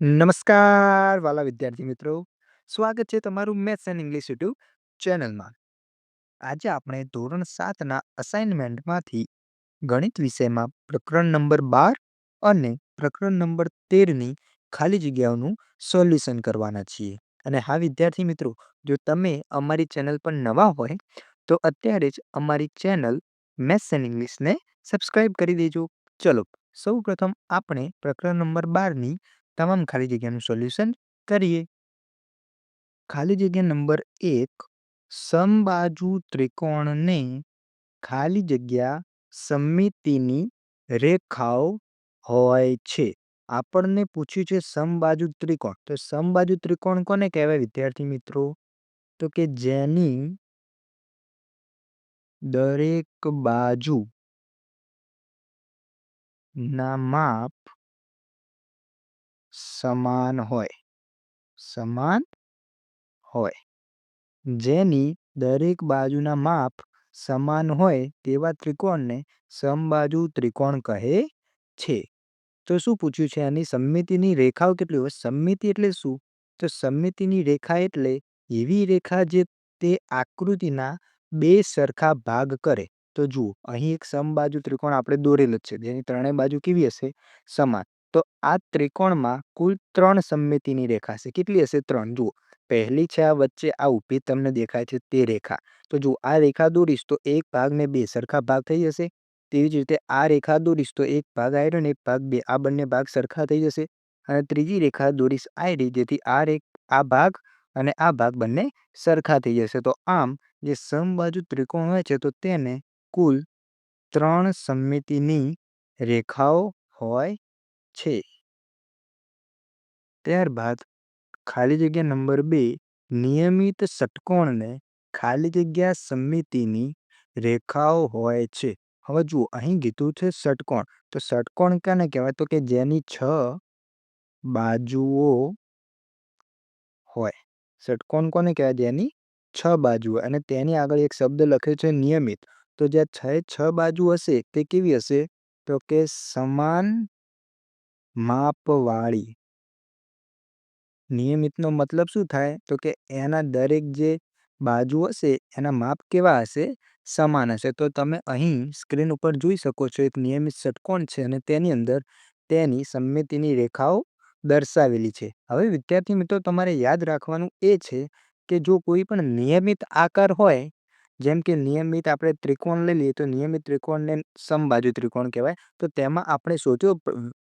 નમસ્કાર વાલા વિદ્યાર્થી મિત્રો. સ્વાગત છે તમારું મેથ્સ એન્ડ ઇંગ્લિશ યુટ્યુબ ચેનલમાં. આજે આપણે ધોરણ 7ના અસાઇનમેન્ટમાંથી ગણિત વિષયમાં પ્રકરણ નંબર 12 અને પ્રકરણ નંબર 13ની ખાલી જગ્યાઓનું સોલ્યુશન કરવાના છીએ. અને હા વિદ્યાર્થી મિત્રો, જો તમે અમારી ચેનલ પર નવા હોય તો અત્યારે જ અમારી ચેનલ મેથ્સ એન્ડ ઇંગ્લિશને સબસ્ક્રાઇબ કરી દેજો. ચલો, સૌપ્રથમ આપણે પ્રકરણ નંબર 12ની તમામ ખાલી જગ્યાનું સોલ્યુશન કરીએ. ખાલી જગ્યા નંબર 1, સમબાજુ ત્રિકોણને ખાલી જગ્યા સમમિતિની રેખાઓ હોય છે. આપણને પૂછ્યું છે સમબાજુ ત્રિકોણ. તો સમબાજુ ત્રિકોણ કોને કહેવાય વિદ્યાર્થી મિત્રો? તો કે જેની દરેક બાજુ ના માપ સમાન હોય. જેની દરેક બાજુના માપ સમાન હોય તેવા ત્રિકોણને સમબાજુ ત્રિકોણ કહે છે. તો શું પૂછ્યું છે? આની સમમિતિની રેખાઓ કેટલી હોય? સમમિતિ એટલે શું? તો સમમિતિની રેખા એટલે એવી રેખા જે તે આકૃતિના બે સરખા ભાગ કરે. તો જુઓ, અહીં એક સમબાજુ ત્રિકોણ આપણે દોરેલ જ છે, જેની ત્રણેય બાજુ કેવી હશે? સમાન. તો આ ત્રિકોણમાં કુલ 3 સમમિતિની રેખા હશે. કેટલી હશે? 3. જુઓ, પહેલી છે આ વચ્ચે આ ઊભી તમને દેખાય છે તે રેખા. તો જો આ રેખા દોરીશ તો એક ભાગ ને બે સરખા ભાગ થઈ જશે. તેવી જ રીતે આ રેખા દોરીશ તો એક ભાગ આયરો ને એક ભાગ બે, આ બંને ભાગ સરખા થઈ જશે. અને ત્રીજી રેખા દોરીશ આયરી, જેથી આ ભાગ અને આ ભાગ બંને સરખા થઈ જશે. તો આમ જે સમબાજુ ત્રિકોણ હોય છે તો તેને કુલ 3 સમમિતિની રેખાઓ હોય છે. ત્યારબાદ ખાલી જગ્યા નંબર 2, નિયમિત ષટકોણને ખાલી જગ્યા સમમિતિની રેખાઓ હોય છે. હવે જુઓ, અહીં કીધું છે ષટકોણ. તો ષટકોણ કોને કહેવાય? તો કે જેની 6 બાજુઓ હોય. ષટકોણ કોને કહેવાય? જેની 6 બાજુ હોય. અને તેની આગળ એક શબ્દ લખ્યો છે નિયમિત. તો જ્યાં 6 બાજુ હશે તે કેવી હશે? તો કે સમાન માપવાળી. નિયમિતનો મતલબ શું થાય? તો કે એના દરેક જે બાજુ હશે એના માપ કેવા હશે? સમાન હશે. તો તમે અહીં સ્ક્રીન ઉપર જોઈ શકો છો એક નિયમિત ષટકોણ છે અને તેની અંદર તેની સમમિતિની રેખાઓ દર્શાવેલી છે. હવે વિદ્યાર્થી મિત્રો, તમારે યાદ રાખવાનું એ છે કે જો કોઈ પણ નિયમિત આકાર હોય, જેમ કે નિયમિત આપણે ત્રિકોણ લઈ લઈએ તો નિયમિત ત્રિકોણને સમબાજુ ત્રિકોણ કહેવાય. તો તેમાં આપણે શોધ્યો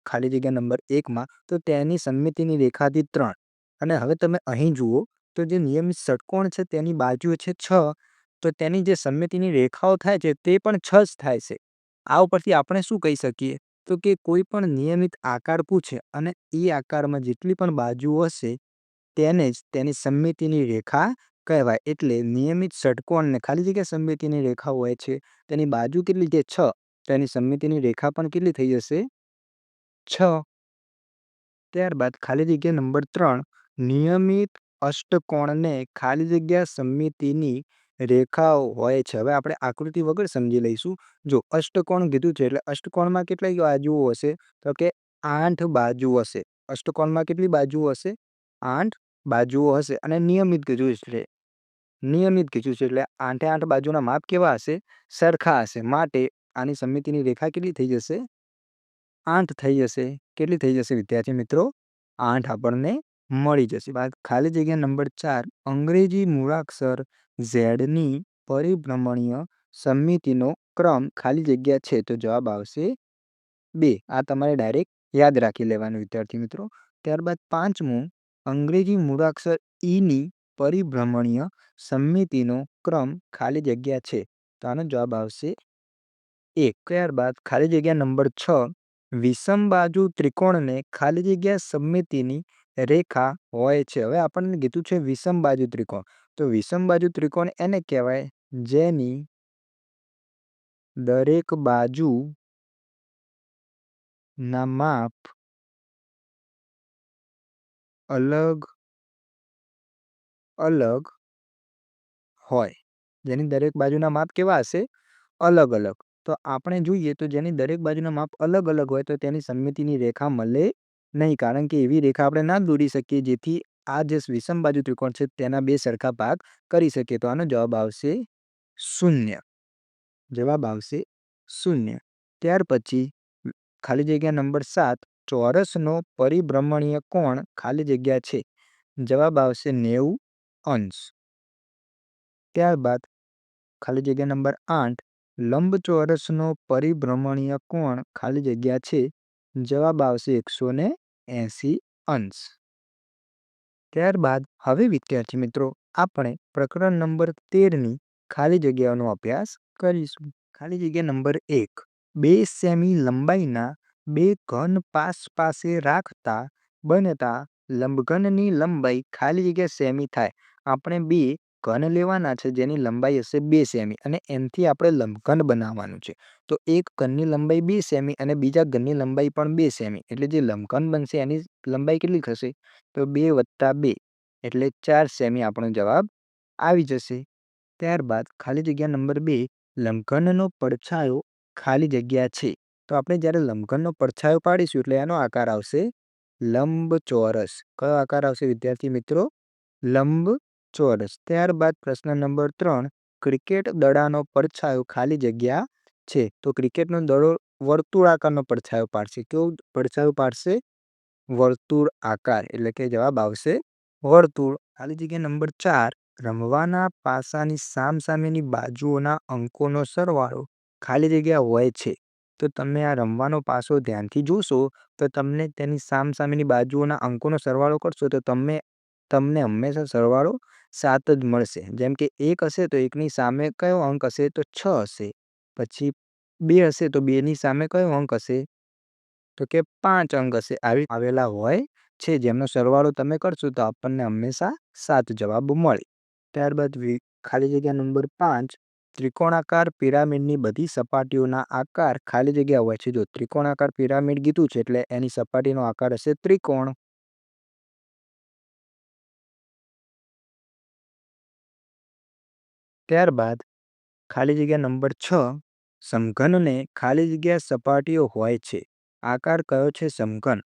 ખાલી જગ્યા નંબર 1માં, તો તેની સમમિતિની રેખા હતી 3. અને હવે તમે અહીં જુઓ તો જે નિયમિત ષટકોણ છે તેની બાજુ છે 6, તો તેની જે સમમિતિની રેખાઓ થાય છે તે પણ 6 જ થાય છે. આ ઉપરથી આપણે શું કહી શકીએ? તો કે કોઈ પણ નિયમિત આકાર પૂછે અને એ આકારમાં જેટલી પણ બાજુઓ હશે તેને જ તેની સમમિતિની રેખા કહેવાય. એટલે નિયમિત ષટકોણને ખાલી જગ્યા સમમિતિની રેખા હોય છે, તેની બાજુ કેટલી છે? 6. તેની સમમિતિની રેખા પણ કેટલી થઈ જશે? 6. ત્યારબાદ ખાલી જગ્યા નંબર 3, નિયમિત અષ્ટકોણને ખાલી જગ્યા સમમિતિની રેખાઓ હોય છે. હવે આપણે આકૃતિ વગર સમજી લઈશું. જો અષ્ટકોણ કીધું છે એટલે અષ્ટકોણમાં કેટલી બાજુઓ હશે? તો કે 8 બાજુ હશે. અષ્ટકોણમાં કેટલી બાજુઓ હશે? 8 બાજુઓ હશે. અને નિયમિત કીધું છે એટલે 8 બાજુના માપ કેવા હશે? સરખા હશે. માટે આની સમમિતિની રેખા કેટલી થઈ જશે? 8 થઈ જશે. કેટલી થઈ જશે વિદ્યાર્થી મિત્રો? 8 આપણને મળી જશે. બાદ ખાલી જગ્યા નંબર 4, અંગ્રેજી મૂળાક્ષર ઝેડની પરિભ્રમણીય સમમિતિનો ક્રમ ખાલી જગ્યા છે. તો જવાબ આવશે 2. આ તમારે ડાયરેક્ટ યાદ રાખી લેવાનું વિદ્યાર્થી મિત્રો. ત્યારબાદ 5મું, અંગ્રેજી મૂળાક્ષર ઈની પરિભ્રમણીય સમમિતિનો ક્રમ ખાલી જગ્યા છે. તો આનો જવાબ આવશે 1. ત્યારબાદ ખાલી જગ્યા નંબર 6, વિષમબાજુ ત્રિકોણને ખાલી જગ્યા સમમિતિની રેખા હોય છે. હવે આપણને કીધું છે વિષમબાજુ ત્રિકોણ. તો વિષમબાજુ ત્રિકોણ એને કહેવાય જેની દરેક બાજુ ના માપ અલગ હોય. જેની દરેક બાજુના માપ કેવા હશે? અલગ અલગ. તો આપણે જોઈએ તો જેની દરેક બાજુના માપ અલગ અલગ હોય તો તેની સમમિતિની રેખા મળે નહીં, કારણ કે એવી રેખા આપણે ના દોરી શકીએ જેથી આ જે વિષમબાજુ ત્રિકોણ છે તેના બે સરખા ભાગ કરી શકીએ. તો આનો જવાબ આવશે 0. જવાબ આવશે 0. ત્યાર પછી ખાલી જગ્યા નંબર 7, ચોરસનો પરિભ્રમણીય કોણ ખાલી જગ્યા છે. જવાબ આવશે 90 અંશ. ત્યારબાદ ખાલી જગ્યા નંબર 8, લંબચોરસનો પરિભ્રમણીય કોણ ખાલી જગ્યા છે. જવાબ આવશે 180 અંશ. ત્યારબાદ હવે વિદ્યાર્થી મિત્રો આપણે પ્રકરણ નંબર 13ની ખાલી જગ્યાઓનો અભ્યાસ કરીશું. ખાલી જગ્યા નંબર 1, 2 સેમી લંબાઈના બે ઘન પાસે રાખતા બનતા લંબઘનની લંબાઈ ખાલી જગ્યા સેમી થાય. આપણે બે ઘન લેવાના છે જેની લંબાઈ હશે 2 સેમી અને એનથી આપણે લંબઘન બનાવવાનું છે. તો એક ઘનની લંબાઈ 2 સેમી અને બીજા ઘનની લંબાઈ પણ 2 સેમી, એટલે જે લંબઘન બનશે એની લંબાઈ કેટલી થશે? તો 2 + 2 એટલે 4 સેમી આપણો જવાબ આવી જશે. ત્યારબાદ ખાલી જગ્યા નંબર 2, લંબઘનનો પડછાયો ખાલી જગ્યા છે. તો આપણે જ્યારે લંબઘનનો પડછાયો પાડીશું એટલે એનો આકાર આવશે લંબચોરસ. કયો આકાર આવશે વિદ્યાર્થી મિત્રો? લંબચોરસ. ત્યારબાદ પ્રશ્ન નંબર 3, ક્રિકેટ દડાનો પડછાયો ખાલી જગ્યા છે. તો ક્રિકેટનો દડો વર્તુળાકારનો પડછાયો પાડશે. કેવો પડછાયો પાડશે? વર્તુળ આકાર, એટલે કે જવાબ આવશે વર્તુળ. ખાલી જગ્યા નંબર 4, રમવાના પાસાની સામસામેની બાજુઓના અંકોનો સરવાળો ખાલી જગ્યા હોય છે. તો તમે આ રમવાનો પાસો ધ્યાનથી જોશો તો તમને તેની સામસામેની બાજુઓના અંકોનો સરવાળો કરશો તો તમને હંમેશા સરવાળો 7 જ મળશે. જેમ કે 1 હશે તો 1ની સામે કયો અંક હશે? તો 6 હશે. પછી 2 હશે તો 2ની સામે કયો અંક હશે? તો કે 5 અંક હશે. આવી આવેલા હોય છે જેમનો સરવાળો તમે કરશો તો આપણને હંમેશા 7 જવાબ મળે. ત્યારબાદ ખાલી જગ્યા નંબર 5, ત્રિકોણાકાર પિરામિડની બધી સપાટીઓના આકાર ખાલી જગ્યા હોય છે. જો ત્રિકોણાકાર પિરામિડ કીધું છે એટલે એની સપાટીનો આકાર હશે ત્રિકોણ. ત્યારબાદ ખાલી જગ્યા નંબર 6, સમઘનને ખાલી જગ્યા સપાટીઓ હોય છે. આકાર કયો છે સમઘન?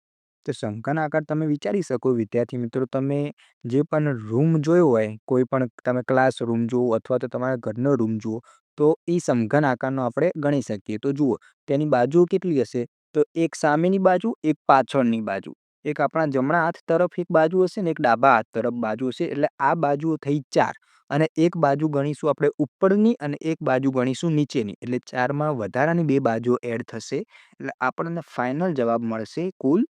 તો સમઘન આકાર તમે વિચારી શકો વિદ્યાર્થી મિત્રો, તમે જે પણ રૂમ જોયો હોય, કોઈ પણ તમે ક્લાસરૂમ જુઓ અથવા તો તમારા ઘરનો રૂમ જુઓ, તો એ સમઘન આકારનો આપણે ગણી શકીએ. તો જુઓ તેની બાજુઓ કેટલી હશે? તો એક સામેની બાજુ, એક પાછળની બાજુ, એક આપણા જમણા હાથ તરફ એક બાજુ હશે ને એક ડાબા હાથ તરફ બાજુ હશે. એટલે આ બાજુઓ થઈ 4 અને એક બાજુ ગણીશું આપણે ઉપરની અને એક બાજુ ગણીશું નીચેની, એટલે 4માં વધારાની 2 બાજુઓ એડ થશે. એટલે આપણને ફાઇનલ જવાબ મળશે કુલ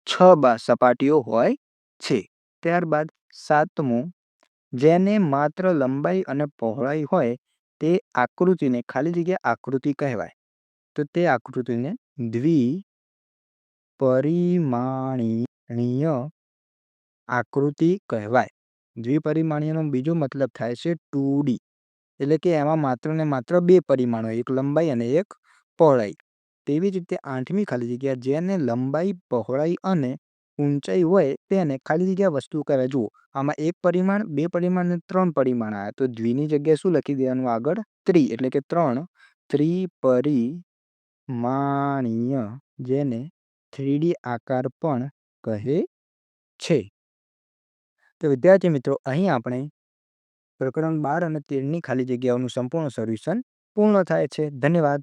6 સપાટીઓ હોય છે. ત્યારબાદ 7મું, જેને માત્ર લંબાઈ અને પહોળાઈ હોય તે આકૃતિને ખાલી જગ્યા આકૃતિ કહેવાય. તો તે આકૃતિને દ્વિપરિમાણીય આકૃતિ કહેવાય. દ્વિપરિમાણીયનો બીજો મતલબ થાય છે 2D, એટલે કે એમાં માત્ર ને માત્ર 2 પરિમાણો, એક લંબાઈ અને એક પહોળાઈ. તેવી જ રીતે 8મી ખાલી જગ્યા, જેને લંબાઈ, પહોળાઈ અને ઊંચાઈ હોય તેને ખાલી જગ્યા વસ્તુ કહેવાય. જુઓ આમાં 1 પરિમાણ, 2 પરિમાણ અને 3 પરિમાણ આવ્યા. તો દ્વિની જગ્યાએ શું લખી દેવાનું આગળ? ત્રિ, એટલે કે 3 ત્રિપરિમાણીય, જેને 3D આકાર પણ કહે છે. તો વિદ્યાર્થી મિત્રો અહીં આપણે પ્રકરણ 12 અને 13ની ખાલી જગ્યાઓનું સંપૂર્ણ સોલ્યુશન પૂર્ણ થાય છે. ધન્યવાદ.